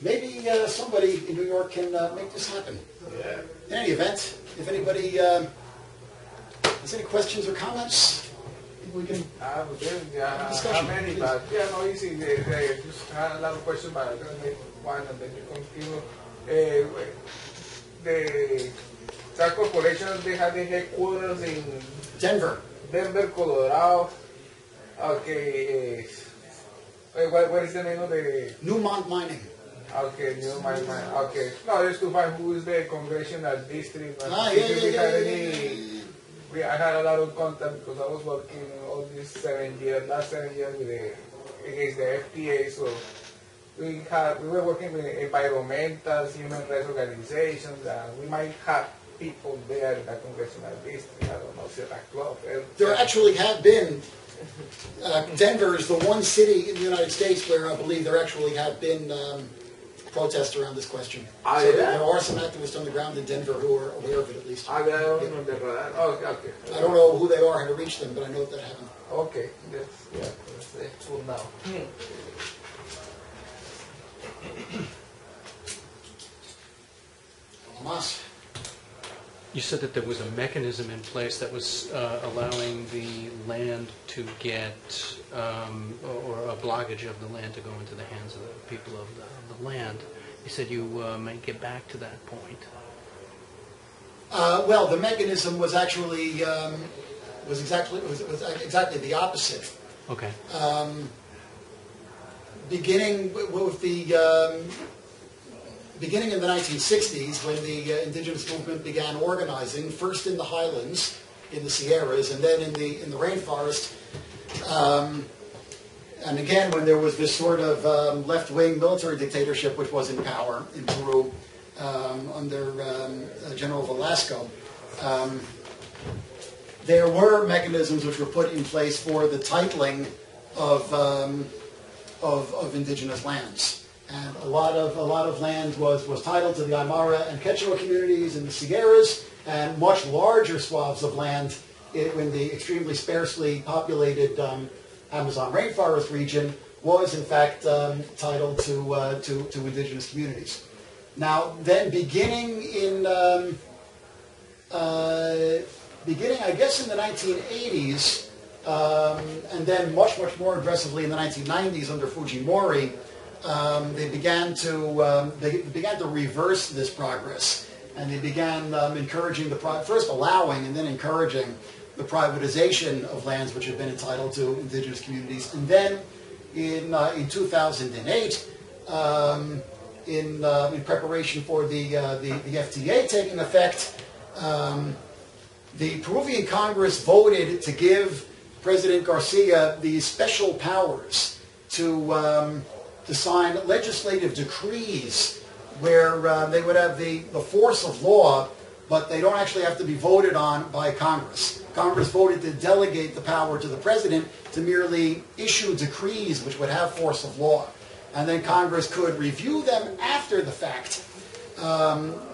maybe somebody in New York can make this happen. Yeah. In any event, if anybody has any questions or comments, we can How discussion. many? Please. But yeah, no, easy. They just had a lot of questions, but I'm gonna make one and then you continue. That corporation, they have the headquarters in Denver, Colorado. Okay. What is the name of the? Newmont Mining. Okay, new my. Okay. No, just to find who is the congressional district. Yeah. I had a lot of contact because I was working all these last 7 years against the FTA. So we were working with environmental, human rights organizations, and we might have people there in that congressional district. I don't know, Sierra Club. There actually have been. Denver is the one city in the United States where I believe there actually have been protests around this question. Ah, So yeah? there are some activists on the ground in Denver who are aware of it at least. I don't know the radar. Oh, okay. I don't know who they are, how to reach them, but I know that happened. Okay, that's cool now. Hamas. You said that there was a mechanism in place that was allowing the land to get, or a blockage of the land to go into the hands of the people of the land. You said you might get back to that point. Well, the mechanism was actually was exactly the opposite. Okay. Beginning with beginning in the 1960s, when the indigenous movement began organizing, first in the highlands, in the Sierras, and then in the rainforest. And again, when there was this sort of left-wing military dictatorship which was in power in Peru under General Velasco, there were mechanisms which were put in place for the titling of indigenous lands. And a lot of land was titled to the Aymara and Quechua communities in the Sierras, and much larger swaths of land in the extremely sparsely populated Amazon rainforest region was in fact titled to indigenous communities. Now, then, beginning I guess in the 1980s, and then much more aggressively in the 1990s under Fujimori. They began to reverse this progress, and they began encouraging first allowing and then encouraging the privatization of lands which had been entitled to indigenous communities. And then in 2008, in preparation for the FTA taking effect, the Peruvian Congress voted to give President Garcia these special powers to sign legislative decrees where they would have the force of law, but they don't actually have to be voted on by Congress. Congress voted to delegate the power to the president to merely issue decrees which would have force of law. And then Congress could review them after the fact,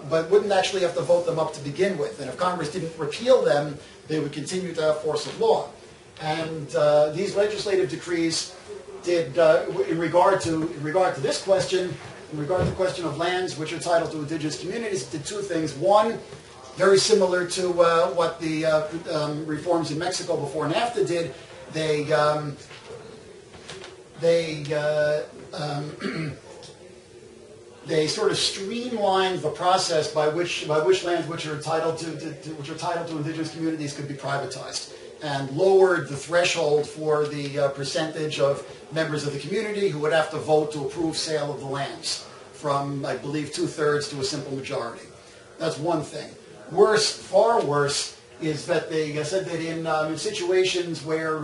but wouldn't actually have to vote them up to begin with. And if Congress didn't repeal them, they would continue to have force of law. And these legislative decrees did, in regard to this question, in regard to the question of lands which are titled to indigenous communities, did two things. One, very similar to what the reforms in Mexico before NAFTA did, they sort of streamlined the process by which lands which are titled to indigenous communities could be privatized, and lowered the threshold for the percentage of members of the community who would have to vote to approve sale of the lands from, I believe, 2/3 to a simple majority. That's one thing. Worse, far worse, is that they said that in situations where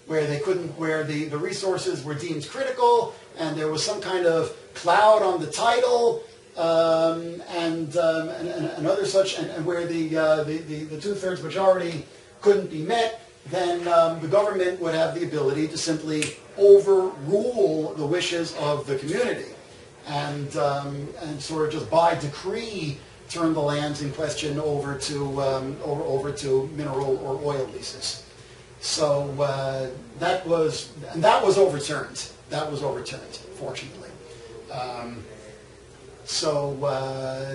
the resources were deemed critical and there was some kind of cloud on the title and other such, and where the 2/3 majority couldn't be met, then the government would have the ability to simply overrule the wishes of the community and sort of just by decree turn the lands in question over to mineral or oil leases. So that was overturned. That was overturned, fortunately. So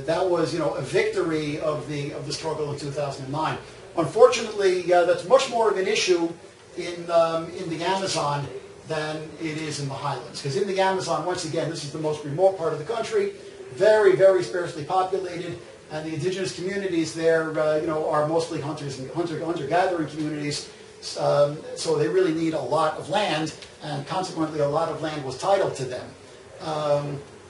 that was, a victory of the struggle in 2009. Unfortunately, that's much more of an issue in the Amazon than it is in the highlands. Because in the Amazon, once again, this is the most remote part of the country, very, very sparsely populated, and the indigenous communities there, are mostly hunter-gathering communities. So they really need a lot of land, and consequently, a lot of land was titled to them.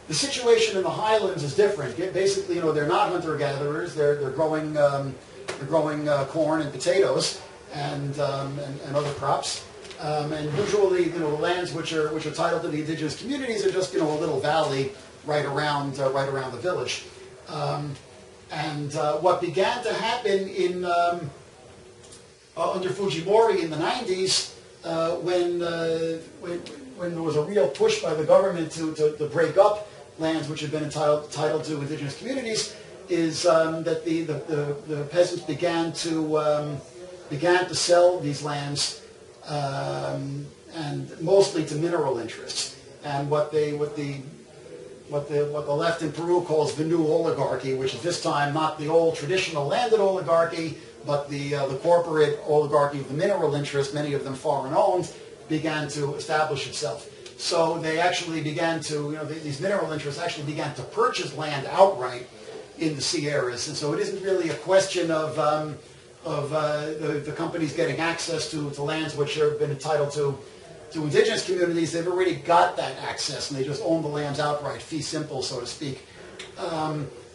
The situation in the highlands is different. Basically, they're not hunter-gatherers. They're growing corn and potatoes and other crops. And usually, the lands which are titled to the indigenous communities are just a little valley right around the village. And what began to happen in under Fujimori in the 90s, when there was a real push by the government to break up lands which had been entitled to indigenous communities, is that the peasants began to sell these lands, and mostly to mineral interests. And what the left in Peru calls the new oligarchy, which is this time not the old traditional landed oligarchy, but the corporate oligarchy of the mineral interest, many of them foreign owned, began to establish itself. So they actually began to, these mineral interests actually began to purchase land outright in the Sierras. And so it isn't really a question of the companies getting access to lands which have been entitled to indigenous communities. They've already got that access, and they just own the lands outright, fee simple, so to speak.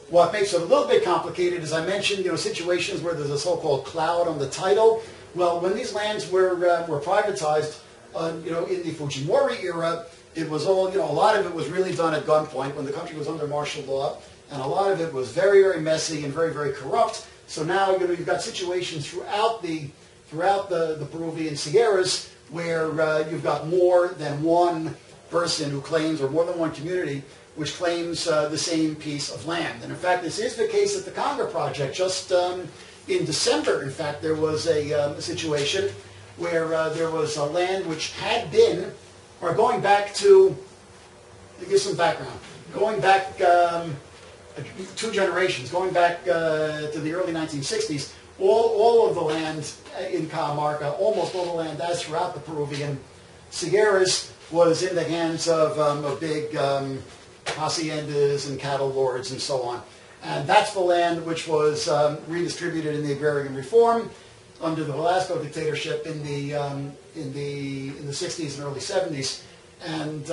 What makes it a little bit complicated, as I mentioned, situations where there's a so-called cloud on the title. Well, when these lands were privatized, in the Fujimori era, it was all, a lot of it was really done at gunpoint when the country was under martial law, and a lot of it was very, very messy and very, very corrupt. So now, you've got situations throughout the Peruvian Sierras where you've got more than one person who claims, or more than one community, which claims the same piece of land. And in fact, this is the case at the Conga Project. Just in December, in fact, there was a situation where there was a land which had been, or going back to give some background, going back 2 generations, going back to the early 1960s, all of the land in Cajamarca, almost all the land as throughout the Peruvian Sierras, was in the hands of big haciendas and cattle lords and so on. And that's the land which was redistributed in the agrarian reform under the Velasco dictatorship in the 60s and early 70s. And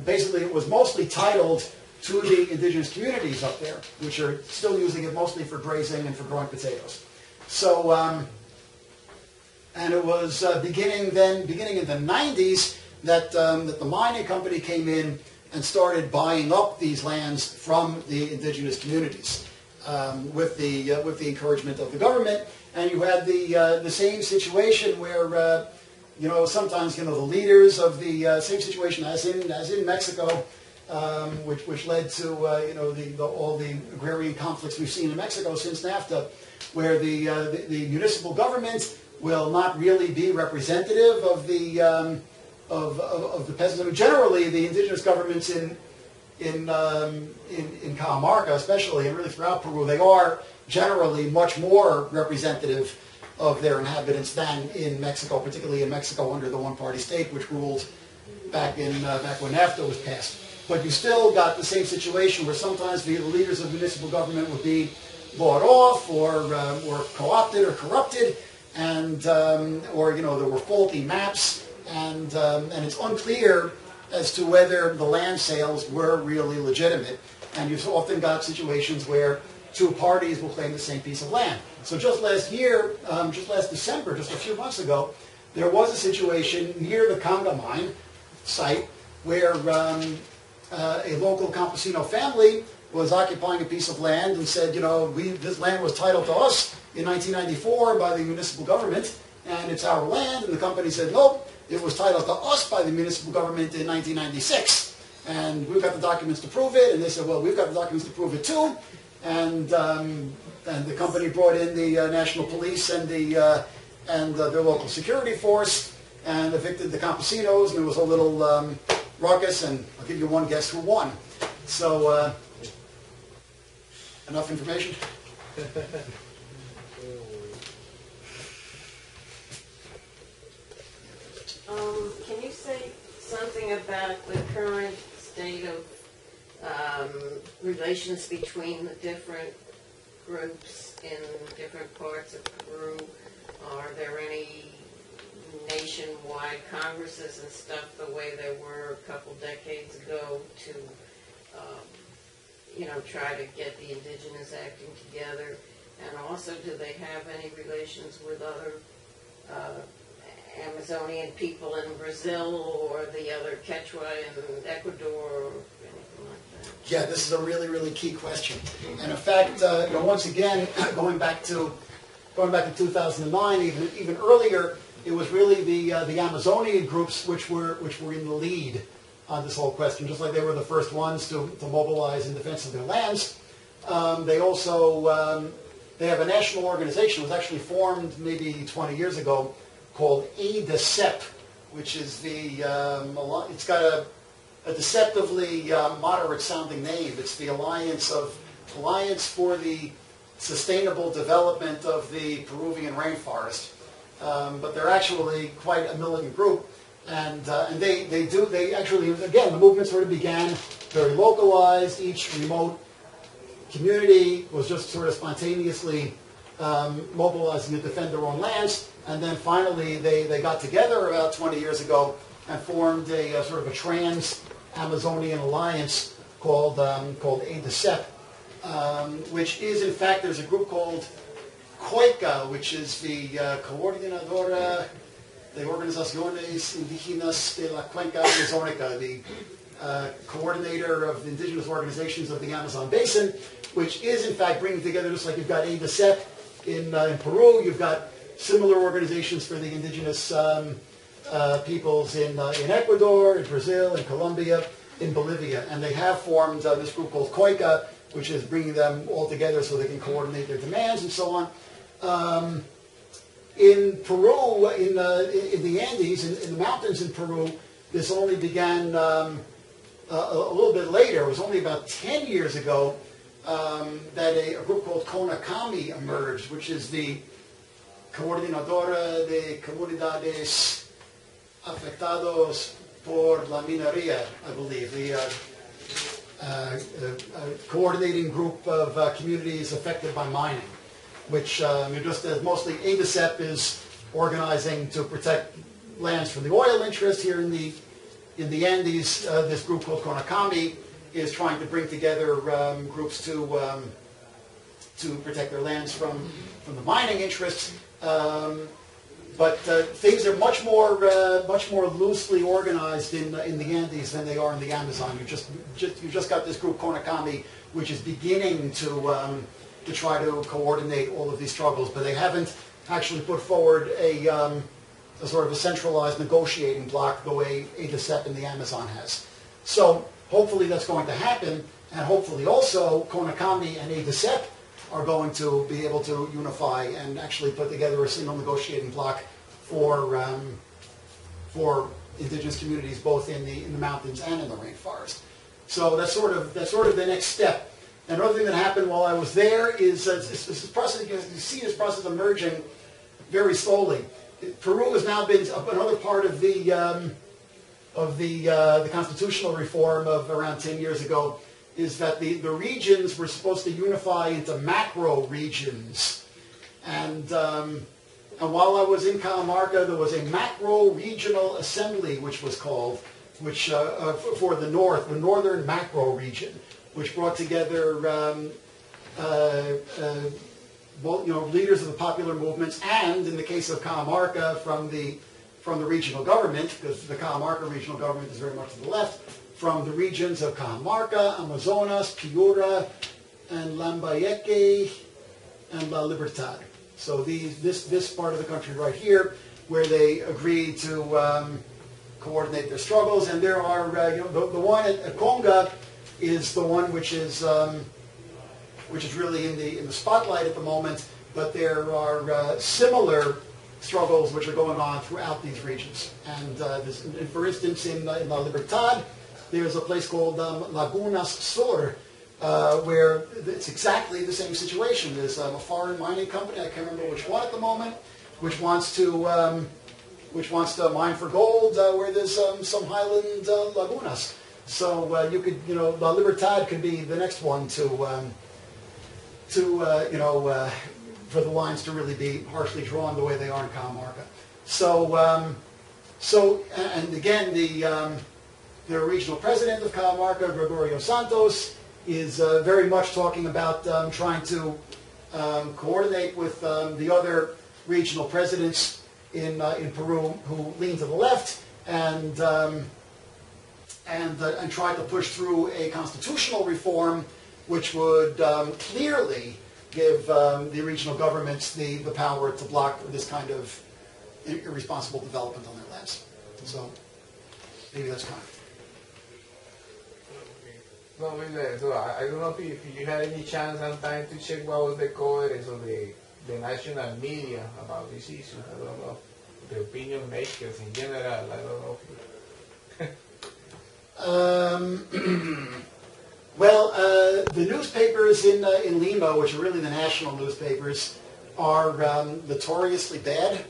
basically it was mostly titled to the indigenous communities up there, which are still using it mostly for grazing and for growing potatoes. So, and it was beginning in the 90s that the mining company came in and started buying up these lands from the indigenous communities with the encouragement of the government. And you had the same situation where sometimes the leaders of the same situation as in Mexico, which led to all the agrarian conflicts we've seen in Mexico since NAFTA, where the municipal government will not really be representative of the peasants. I mean, generally, the indigenous governments in Cajamarca, especially, and really throughout Peru, they are generally much more representative of their inhabitants than in Mexico, particularly in Mexico under the one-party state, which ruled back when NAFTA was passed. But you still got the same situation where sometimes the leaders of municipal government would be bought off or co-opted or corrupted, and or there were faulty maps, and it's unclear as to whether the land sales were really legitimate. And you've often got situations where 2 parties will claim the same piece of land. So just last December, just a few months ago, there was a situation near the Conga mine site where a local campesino family was occupying a piece of land and said, this land was titled to us in 1994 by the municipal government, and it's our land. And the company said, nope, it was titled to us by the municipal government in 1996. And we've got the documents to prove it. And they said, well, we've got the documents to prove it too. And the company brought in the national police and their local security force and evicted the campesinos. And there was a little ruckus, and I'll give you one guess who won. So, enough information? Can you say something about the current state of relations between the different groups in different parts of Peru? Are there any nationwide congresses and stuff the way there were a couple decades ago to, try to get the indigenous acting together? And also, do they have any relations with other Amazonian people in Brazil or the other Quechua in Ecuador or anything like that? Yeah, this is a really, really key question. And in fact, once again, going back to 2009, even earlier, it was really the Amazonian groups which were in the lead on this whole question. Just like they were the first ones to mobilize in defense of their lands, they also they have a national organization. It was actually formed maybe 20 years ago, called Ep7, which is it's got a deceptively moderate-sounding name. It's the Alliance for the Sustainable Development of the Peruvian Rainforest. But they're actually quite a militant group, and they actually, again, the movement sort of began very localized. Each remote community was just sort of spontaneously mobilizing to defend their own lands. And then finally, they got together about 20 years ago and formed a sort of a trans-Amazonian alliance called Ep7, which is, in fact, there's a group called COICA, which is the Coordinadora de Organizaciones Indígenas de la Cuenca Amazónica, the coordinator of the indigenous organizations of the Amazon Basin, which is, in fact, bringing together, just like you've got Ep7 in Peru, you've got similar organizations for the indigenous peoples in Ecuador, in Brazil, in Colombia, in Bolivia. And they have formed this group called COICA, which is bringing them all together so they can coordinate their demands and so on. In Peru, in the Andes, in the mountains in Peru, this only began a little bit later. It was only about 10 years ago that a group called CONACAMI emerged, which is the Coordinadora de Comunidades Afectados por la Minería, I believe, the coordinating group of communities affected by mining, which just as mostly Ep7 is organizing to protect lands from the oil interest here in the Andes. This group called CONACAMI is trying to bring together groups to protect their lands from the mining interests. But things are much more loosely organized in the Andes than they are in the Amazon. You just got this group CONACAMI, which is beginning to try to coordinate all of these struggles, but they haven't actually put forward a sort of a centralized negotiating bloc the way Ep7 in the Amazon has. So hopefully that's going to happen, and hopefully also CONACAMI and Ep7 are going to be able to unify and actually put together a single negotiating bloc for indigenous communities both in the mountains and in the rainforest. So that's sort of the next step. Another thing that happened while I was there is this process. You see this process emerging very slowly. Peru has now been another part of the constitutional reform of around 10 years ago. Is that the regions were supposed to unify into macro regions. And while I was in Cajamarca, there was a macro regional assembly, which was called, which for the northern macro region, which brought together leaders of the popular movements, and in the case of Cajamarca, from the regional government, because the Cajamarca regional government is very much to the left, from the regions of Cajamarca, Amazonas, Piura, and Lambayeque, and La Libertad. So this part of the country right here, where they agreed to coordinate their struggles, and there are the one at Conga is the one which is really in the spotlight at the moment. But there are similar struggles which are going on throughout these regions. And for instance, in La Libertad, there's a place called Lagunas Sur, where it's exactly the same situation. There's a foreign mining company, I can't remember which one at the moment, which wants to mine for gold where there's some highland lagunas. So La Libertad could be the next one for the lines to really be harshly drawn the way they are in Cajamarca. And again, the regional president of Cajamarca, Gregorio Santos, is very much talking about trying to coordinate with the other regional presidents in Peru who lean to the left and try to push through a constitutional reform which would clearly give the regional governments the power to block this kind of irresponsible development on their lands. So maybe that's kind of. No, so I don't know if you had any chance and time to check what was the coverage of the national media about this issue. I don't know. The opinion makers in general, I don't know. Well, the newspapers in Lima, which are really the national newspapers, are notoriously bad.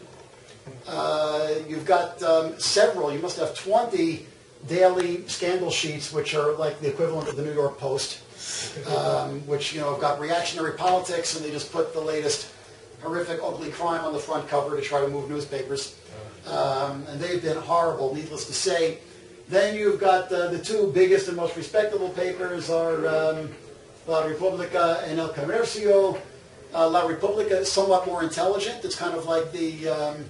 You've got several, you must have 20 daily scandal sheets, which are like the equivalent of the New York Post, which have got reactionary politics, and they just put the latest horrific, ugly crime on the front cover to try to move newspapers. And they've been horrible, needless to say. Then you've got the two biggest and most respectable papers are La República and El Comercio. La República is somewhat more intelligent. It's kind of like the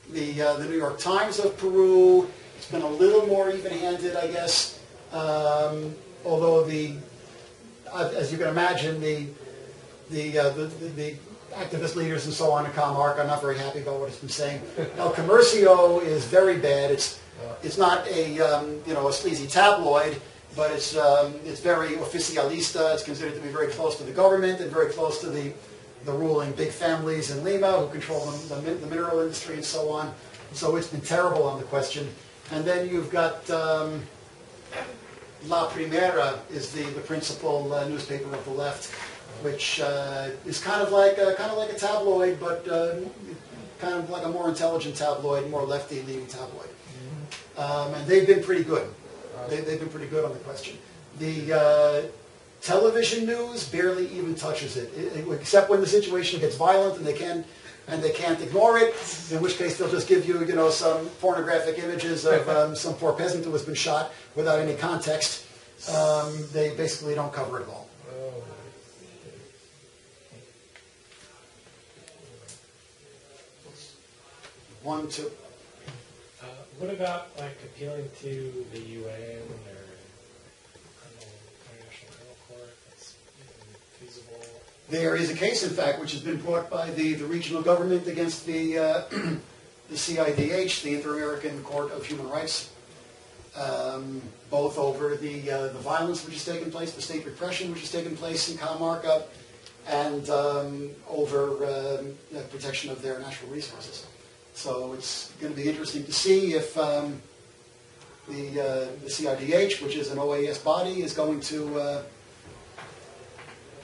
New York Times of Peru. It's been a little more even-handed, I guess. Although as you can imagine, the activist leaders and so on in Cajamarca are not very happy about what it's been saying. El Comercio is very bad. It's not a sleazy tabloid, but it's very oficialista. It's considered to be very close to the government and very close to the ruling big families in Lima who control the mineral industry and so on. So it's been terrible on the question. And then you've got La Primera is the principal newspaper of the left, which is kind of like a tabloid, but kind of like a more intelligent tabloid, more lefty-leaning tabloid. And they've been pretty good. They've been pretty good on the question. The television news barely even touches it, except when the situation gets violent and they can't ignore it. In which case they'll just give you, some pornographic images of some poor peasant who has been shot without any context. They basically don't cover it at all. One, two. What about appealing to the UN or International Criminal Court? That's feasible. There is a case, in fact, which has been brought by the regional government against the CIDH, the Inter-American Court of Human Rights, both over the violence which has taken place, the state repression which has taken place in Cajamarca, and over protection of their natural resources. So it's going to be interesting to see if the CIDH, which is an OAS body, is going to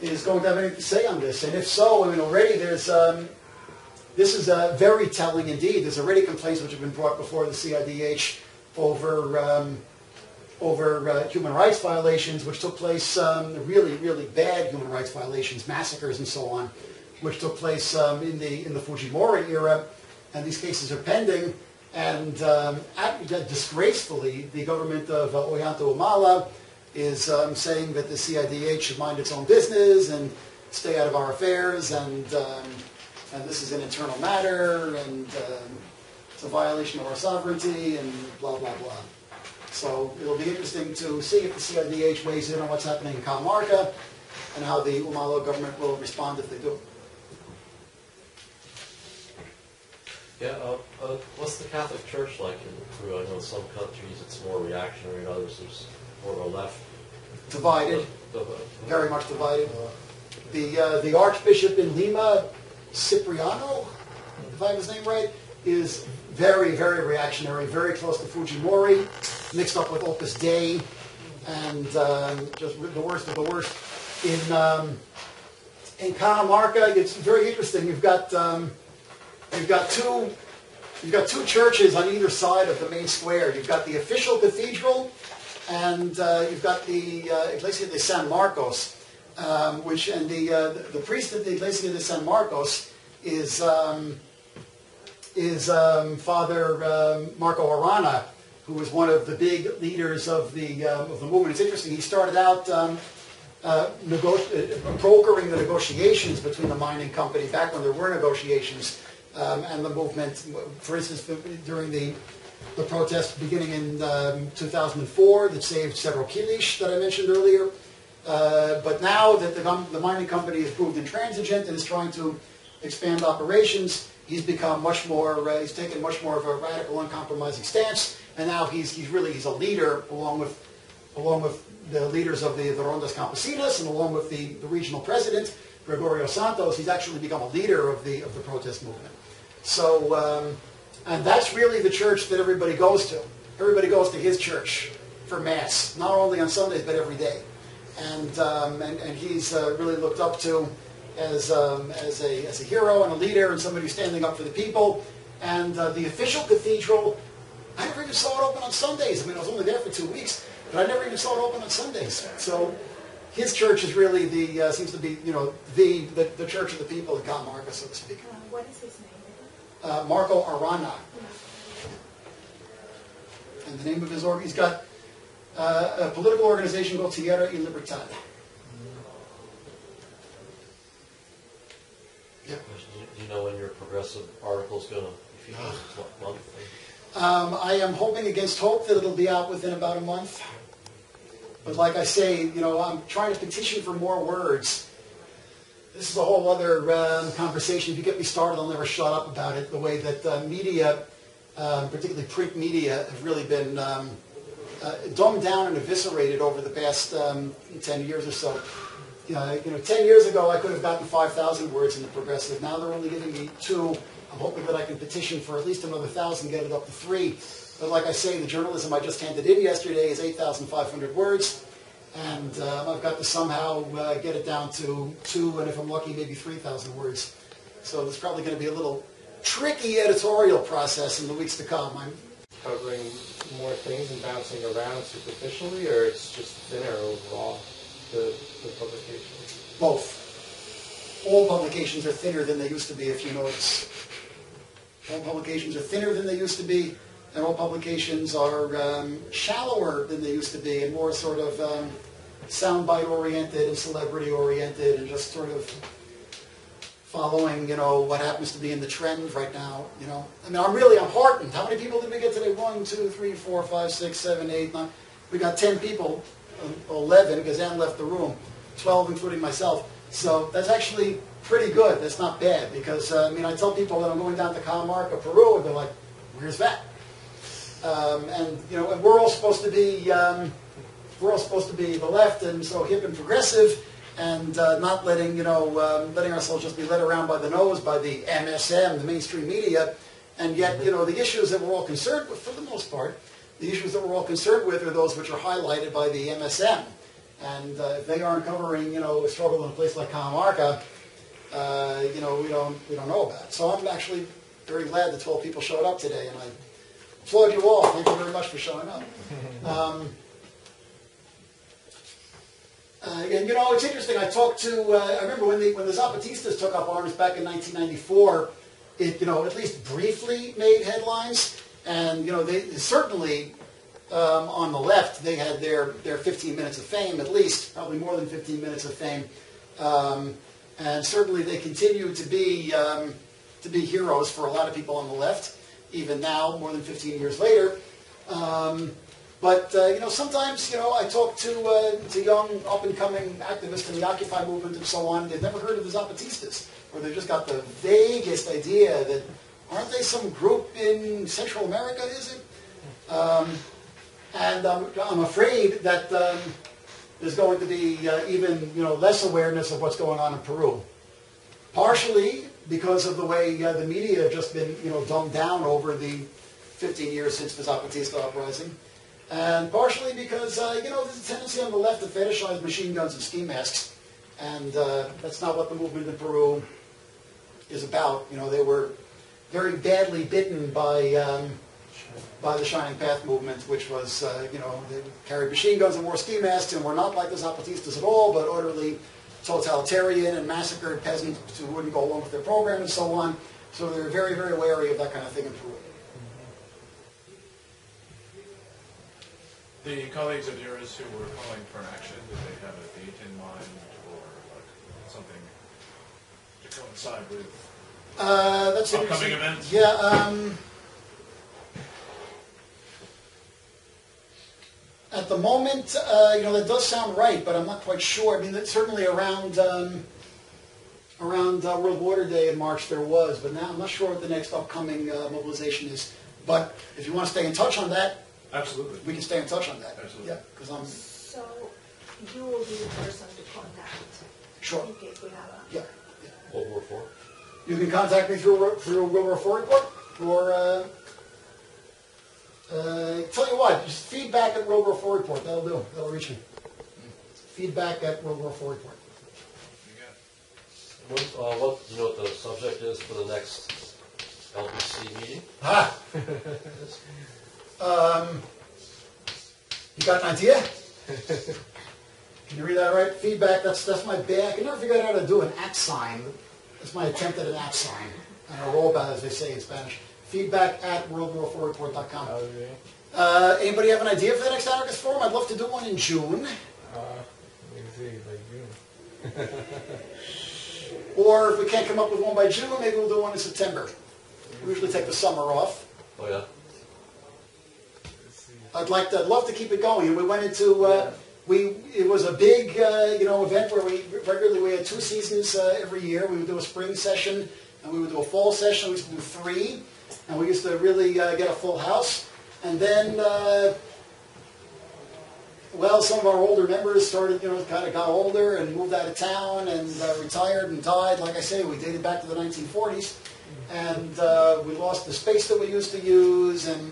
have anything to say on this. And if so, already there's this is very telling indeed. There's already complaints which have been brought before the CIDH over human rights violations, which took place, really, really bad human rights violations, massacres and so on, which took place in the Fujimori era. And these cases are pending, and disgracefully, the government of Ollanta Humala is saying that the CIDH should mind its own business and stay out of our affairs, and this is an internal matter, and it's a violation of our sovereignty, and blah, blah, blah. So it'll be interesting to see if the CIDH weighs in on what's happening in Cajamarca and how the Humala government will respond if they do. Yeah, what's the Catholic Church like in Peru? I know in some countries it's more reactionary, in others there's more of a left. Divided, very much divided. The Archbishop in Lima, Cipriano, if I have his name right, is very, very reactionary, very close to Fujimori, mixed up with Opus Dei, and just the worst of the worst. In Catamarca, it's very interesting. You've got two churches on either side of the main square. You've got the official cathedral, and you've got the Iglesia de San Marcos, the priest of the Iglesia de San Marcos is Father Marco Arana, who was one of the big leaders of the movement. It's interesting. He started out brokering the negotiations between the mining company back when there were negotiations and the movement. For instance, during the protest beginning in 2004 that saved several kilish that I mentioned earlier. But now that the mining company has proved intransigent and is trying to expand operations, he's become much more. He's taken much more of a radical, uncompromising stance, and now he's a leader along with the leaders of the Rondas Campesinas and along with the regional president Gregorio Santos. He's actually become a leader of the protest movement. So, and that's really the church that everybody goes to. Everybody goes to his church for mass, not only on Sundays but every day. And he's really looked up to as a hero and a leader and somebody who's standing up for the people. And the official cathedral, I never even saw it open on Sundays. I mean, I was only there for 2 weeks, but I never even saw it open on Sundays. So his church is really seems to be the church of the people in Catamarca, so to speak. What is his name? Marco Arana. And the name of his he's got a political organization called Tierra y Libertad. Yeah. Do you know when your progressive article is going to be month? I am hoping against hope that it'll be out within about a month. But like I say, I'm trying to petition for more words. This is a whole other conversation. If you get me started, I'll never shut up about it. The way that media, particularly print media, have really been dumbed down and eviscerated over the past 10 years or so. 10 years ago, I could have gotten 5,000 words in the Progressive. Now they're only giving me 2. I'm hoping that I can petition for at least another 1,000, get it up to 3. But like I say, the journalism I just handed in yesterday is 8,500 words. And I've got to somehow get it down to 2, and if I'm lucky, maybe 3,000 words. So there's probably going to be a little tricky editorial process in the weeks to come. I'm covering more things and bouncing around superficially, or it's just thinner overall, the publications? Both. All publications are thinner than they used to be, if you notice. All publications are thinner than they used to be, and all publications are shallower than they used to be, and more sort of soundbite oriented and celebrity oriented, and just sort of following, what happens to be in the trend right now. I mean, I'm heartened. How many people did we get today? 1, 2, 3, 4, 5, 6, 7, 8, 9. We got 10 people, 11 because Ann left the room, 12 including myself. So that's actually pretty good. That's not bad because I tell people that I'm going down to Catamarca, Peru, and they're like, "Where's that?" And we're all supposed to be the left and so hip and progressive, and not letting ourselves just be led around by the nose by the MSM, the mainstream media, and yet the issues that we're all concerned with, for the most part, the issues that we're all concerned with are those which are highlighted by the MSM, and if they aren't covering a struggle in a place like Catamarca, we don't know about it. So I'm actually very glad that 12 people showed up today, and I applaud you all. Thank you very much for showing up. And it's interesting. I talked to. I remember when the Zapatistas took up arms back in 1994. It at least briefly made headlines, and they certainly on the left they had their 15 minutes of fame, at least probably more than 15 minutes of fame, and certainly they continue to be heroes for a lot of people on the left, even now, more than 15 years later. But sometimes I talk to young up-and-coming activists in the Occupy movement and so on. They've never heard of the Zapatistas, or they've just got the vaguest idea that aren't they some group in Central America? Is it? And I'm afraid that there's going to be even less awareness of what's going on in Peru. Partially because of the way the media have just been, dumbed down over the 15 years since the Zapatista uprising. And partially because, there's a tendency on the left to fetishize machine guns and ski masks. And that's not what the movement in Peru is about. They were very badly bitten by the Shining Path movement, which was, they carried machine guns and wore ski masks and were not like the Zapatistas at all, but utterly totalitarian and massacred peasants who wouldn't go along with their program and so on. So they're very, very wary of that kind of thing in Peru. The colleagues of yours who were calling for an action, did they have a date in mind or like something to coincide with That's upcoming events? Yeah. At the moment, that does sound right, but I'm not quite sure. I mean, certainly around World Water Day in March there was, but now I'm not sure what the next upcoming mobilization is. But if you want to stay in touch on that, Absolutely. we can stay in touch on that. Absolutely. Yeah, because I'm So you will be the person to contact sure. in case we have a... Yeah. World War IV? You can contact me through World War IV report, or tell you what, just feedback at World War IV report. That'll do. That'll reach me. Feedback at World War IV report. You got it. What do you know what the subject is for the next LBC meeting? You got an idea? Can you read that right? Feedback. That's my bad. I can never figure out how to do an @ sign. That's my attempt at an @ sign. And a rollback, as they say in Spanish. Feedback at worldwar4report.com. Anybody have an idea for the next Anarchist Forum? I'd love to do one in June. Let me see, like June. Or if we can't come up with one by June, maybe we'll do one in September. We usually take the summer off. Oh yeah? I'd love to keep it going. And we went into, it was a big, event where we had 2 seasons every year. We would do a spring session and we would do a fall session. We used to do 3, and we used to really get a full house. And then, some of our older members started, kind of got older and moved out of town and retired and died. Like I say, we dated back to the 1940s. And we lost the space that we used to use, and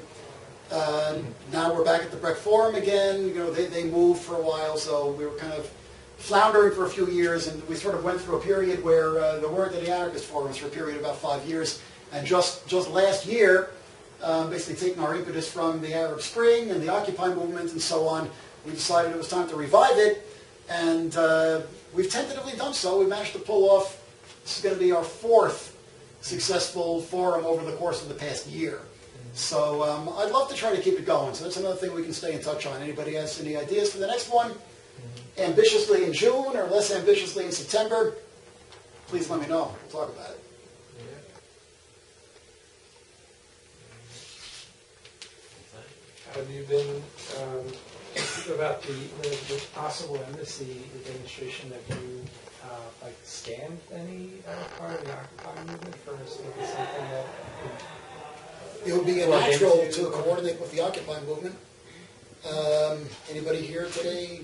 now we're back at the Brecht Forum again. They moved for a while, so we were kind of floundering for a few years, and we sort of went through a period where there weren't any Anarchist forums for a period of about 5 years. And just last year, basically taking our impetus from the Arab Spring and the Occupy movement and so on, we decided it was time to revive it, and we've tentatively done so. We managed to pull off, this is going to be our 4th successful forum over the course of the past year. So I'd love to try to keep it going. So that's another thing we can stay in touch on. Anybody has any ideas for the next one? Ambitiously in June or less ambitiously in September? Please let me know. We'll talk about it. Have you been thinking about the possible embassy demonstration that you scanned any part of the Occupy movement for something that It would be a natural to coordinate with the Occupy movement. Anybody here today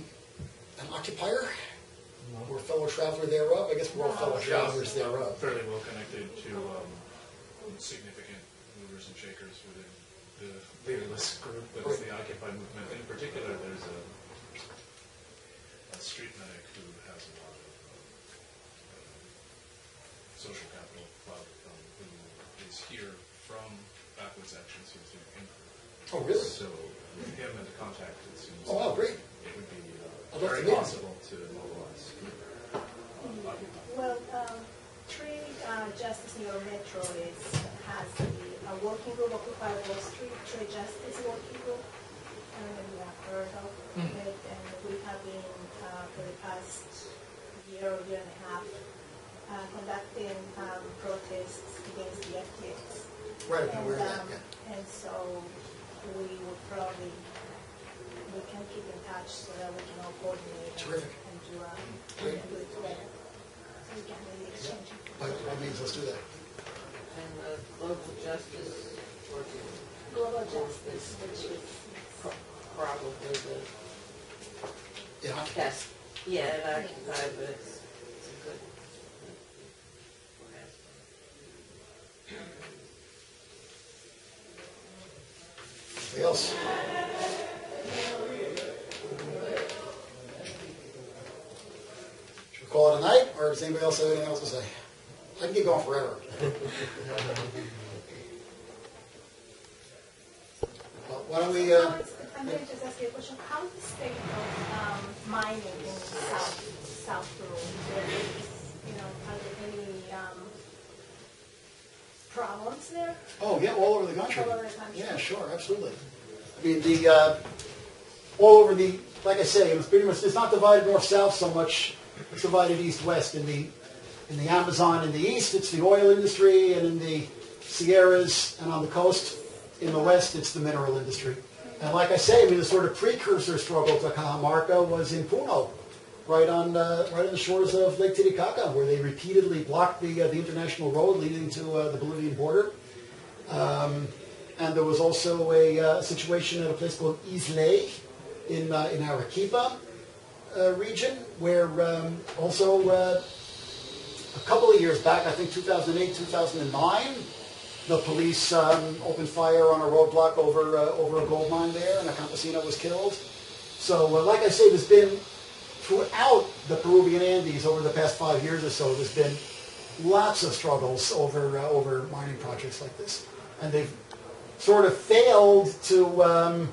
an occupier? Or fellow traveler thereof? I guess we're all fellow travelers thereof. Fairly well connected to significant movers and shakers within the leaderless group that is the Occupy movement. In particular, there's a street medic who has a lot of social capital club who is here from backwoods actions he's doing in Peru. Oh, really? So with him as a contact, it seems Oh, wow, great. it would be I'd love to very meet him. possible to mobilize. Well, Trade Justice New York Metro has a working group, Occupy Wall Street Trade Justice Working Group. I don't know if you have heard of it, and we have been for the past year or year and a half conducting protests against the FTX. Right, I'm aware of that, yeah. And so we can keep in touch so that we can all coordinate Terrific. and do Great. it together. So we can really exchange. By all means, let's do that. And local justice working Global justice, which is probably the Yeah. best. Yeah, it occupied, but it's a good. else? Should we call it a night, or does anybody else have anything else to say? I can keep going forever. Well, why don't we... I'm going to just ask you a question. How is the state of mining in South Peru? Are there any problems there? Oh, yeah, all over the country. All over the country. Yeah, sure, absolutely. I mean, all over the, like I say, it's pretty much, it's not divided north-south so much, it's divided east-west. In the Amazon in the east, it's the oil industry, and in the Sierras and on the coast, in the west, it's the mineral industry. And like I say, I mean, the sort of precursor struggle to Cajamarca was in Puno, right on the shores of Lake Titicaca, where they repeatedly blocked the international road leading to the Bolivian border. And there was also a situation at a place called Islay in Arequipa region, where also a couple of years back, I think 2008, 2009, the police opened fire on a roadblock over a gold mine there, and a campesino was killed. So, like I say, there's been, throughout the Peruvian Andes over the past 5 years or so, there's been lots of struggles over mining projects like this. And they've sort of failed to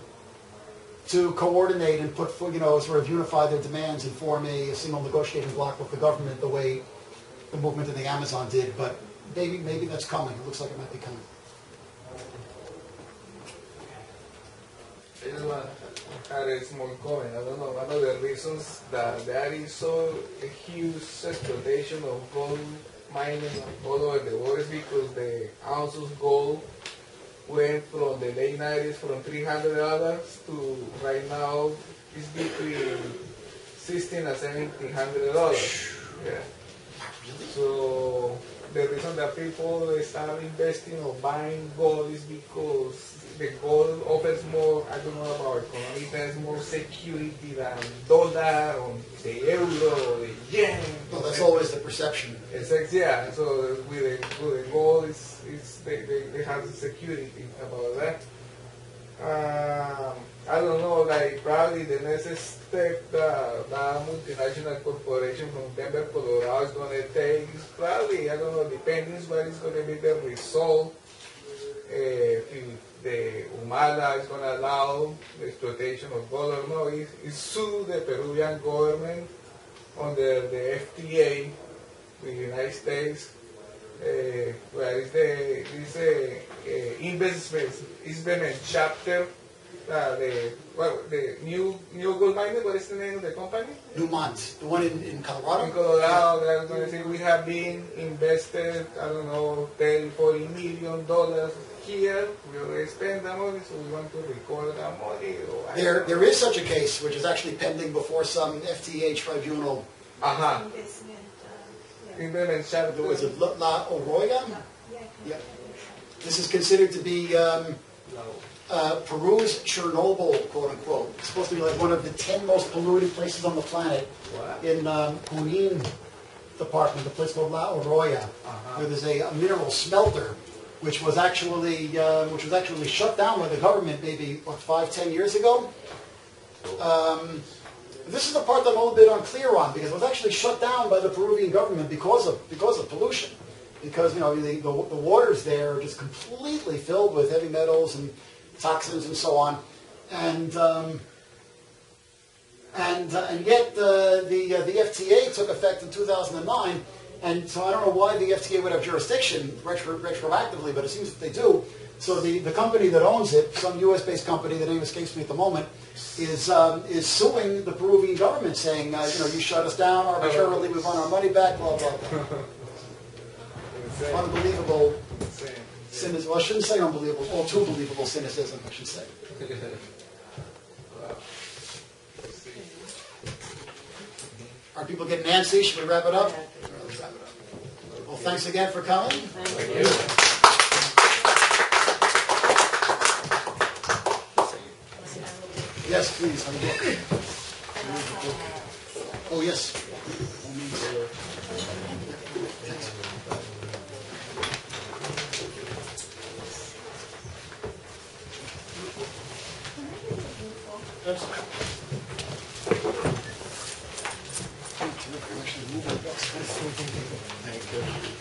coordinate and put, sort of unify their demands and form a single negotiating bloc with the government the way the movement in the Amazon did. But maybe that's coming. It looks like it might be coming. I just want to add a small comment. I don't know, one of the reasons that there is so a huge exploitation of gold mining all over the world is because the ounce of gold went from the late 90s from $300 to right now it's between $1,600 and $1,700. Yeah. So the reason that people start investing or buying gold is because the gold offers more, I don't know about economy, there's more security than dollar or the euro or the yen. Well, that's always the perception. Exactly, yeah. So with the gold, they have security about that. I don't know, like probably the next step that multinational corporation from Denver, Colorado is going to take is probably, I don't know, depending what is going to be the result. If the Humala is going to allow the exploitation of gold or no, is sue the Peruvian government under the FTA with the United States, where is the investment chapter. The new gold miner, what is the name of the company? Newmont, the one in Colorado? In Colorado, they're going to say we have been invested, I don't know, $30, $40 million here. We already spent that money, so we want to record that money. There is such a case, which is actually pending before some FTA tribunal. Investment chapter. Was it La Oroya? Yeah. This is considered to be Peru's Chernobyl, quote unquote. It's supposed to be like one of the 10 most polluted places on the planet. In Junín department, a place called La Oroya, where there's a mineral smelter, which was actually shut down by the government maybe 5-10 years ago. This is the part that I'm a little bit unclear on, because it was actually shut down by the Peruvian government because of pollution. Because the waters there are just completely filled with heavy metals and toxins and so on, and yet the FTA took effect in 2009, and so I don't know why the FTA would have jurisdiction retroactively, but it seems that they do. So the company that owns it, some U.S.-based company, the name escapes me at the moment, is suing the Peruvian government, saying, you shut us down arbitrarily, we want our money back, blah blah blah. Unbelievable cynicism. Well, I shouldn't say unbelievable. All too believable cynicism, I should say. Are people getting antsy? Should we wrap it up? Let's wrap it up. Well, thanks again for coming. Thank you. Yes, please. Oh, yes. Thank you.